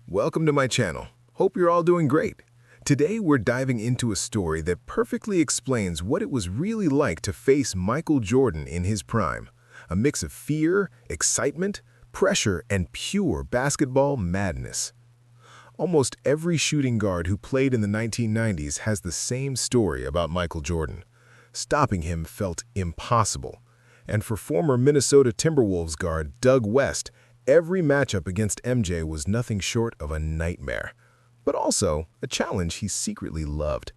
Welcome to my channel. Hope you're all doing great. Today we're diving into a story that perfectly explains what it was really like to face Michael Jordan in his prime. A mix of fear, excitement, pressure, and pure basketball madness. Almost every shooting guard who played in the 1990s has the same story about Michael Jordan. Stopping him felt impossible. And for former Minnesota Timberwolves guard Doug West, every matchup against MJ was nothing short of a nightmare, but also a challenge he secretly loved.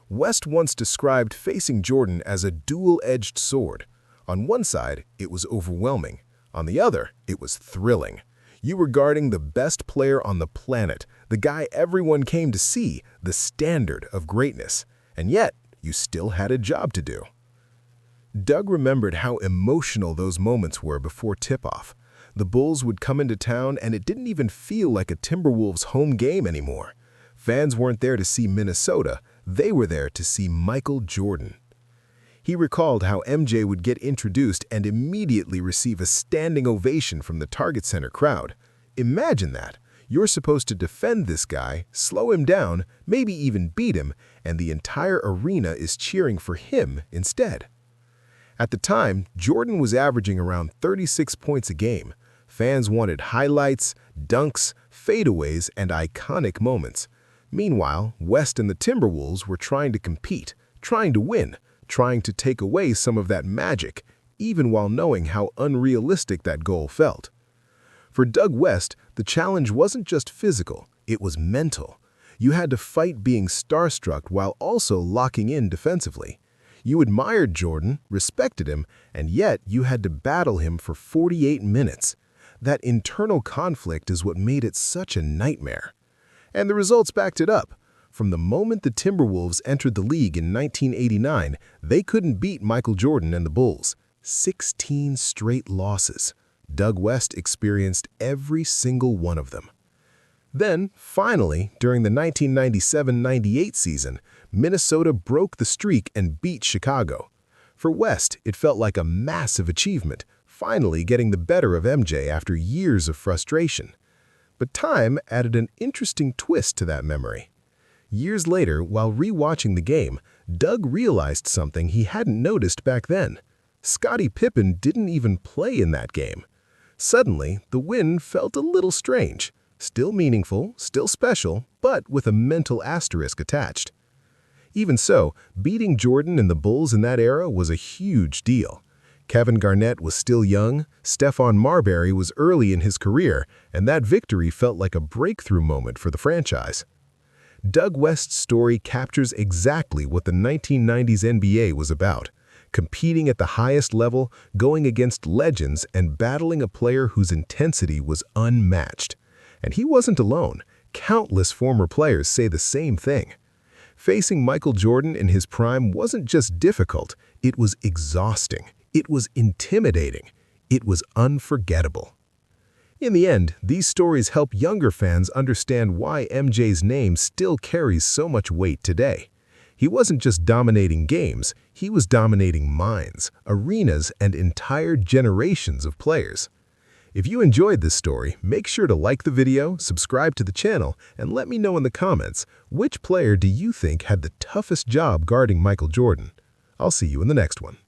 West once described facing Jordan as a dual-edged sword. On one side, it was overwhelming. On the other, it was thrilling. You were guarding the best player on the planet, the guy everyone came to see, the standard of greatness. And yet, you still had a job to do. Doug remembered how emotional those moments were before tip-off. The Bulls would come into town and it didn't even feel like a Timberwolves home game anymore. Fans weren't there to see Minnesota, they were there to see Michael Jordan. He recalled how MJ would get introduced and immediately receive a standing ovation from the Target Center crowd. Imagine that. You're supposed to defend this guy, slow him down, maybe even beat him, and the entire arena is cheering for him instead. At the time, Jordan was averaging around 36 points a game. Fans wanted highlights, dunks, fadeaways, and iconic moments. Meanwhile, West and the Timberwolves were trying to compete, trying to win, trying to take away some of that magic, even while knowing how unrealistic that goal felt. For Doug West, the challenge wasn't just physical, it was mental. You had to fight being starstruck while also locking in defensively. You admired Jordan, respected him, and yet you had to battle him for 48 minutes. That internal conflict is what made it such a nightmare. And the results backed it up. From the moment the Timberwolves entered the league in 1989, they couldn't beat Michael Jordan and the Bulls. 16 straight losses. Doug West experienced every single one of them. Then, finally, during the 1997-98 season, Minnesota broke the streak and beat Chicago. For West, it felt like a massive achievement, finally getting the better of MJ after years of frustration. But time added an interesting twist to that memory. Years later, while re-watching the game, Doug realized something he hadn't noticed back then. Scottie Pippen didn't even play in that game. Suddenly, the win felt a little strange. Still meaningful, still special, but with a mental asterisk attached. Even so, beating Jordan and the Bulls in that era was a huge deal. Kevin Garnett was still young, Stephon Marbury was early in his career, and that victory felt like a breakthrough moment for the franchise. Doug West's story captures exactly what the 1990s NBA was about. Competing at the highest level, going against legends, and battling a player whose intensity was unmatched. And he wasn't alone. Countless former players say the same thing. Facing Michael Jordan in his prime wasn't just difficult, it was exhausting. It was intimidating. It was unforgettable. In the end, these stories help younger fans understand why MJ's name still carries so much weight today. He wasn't just dominating games, he was dominating minds, arenas, and entire generations of players. If you enjoyed this story, make sure to like the video, subscribe to the channel, and let me know in the comments, which player do you think had the toughest job guarding Michael Jordan? I'll see you in the next one.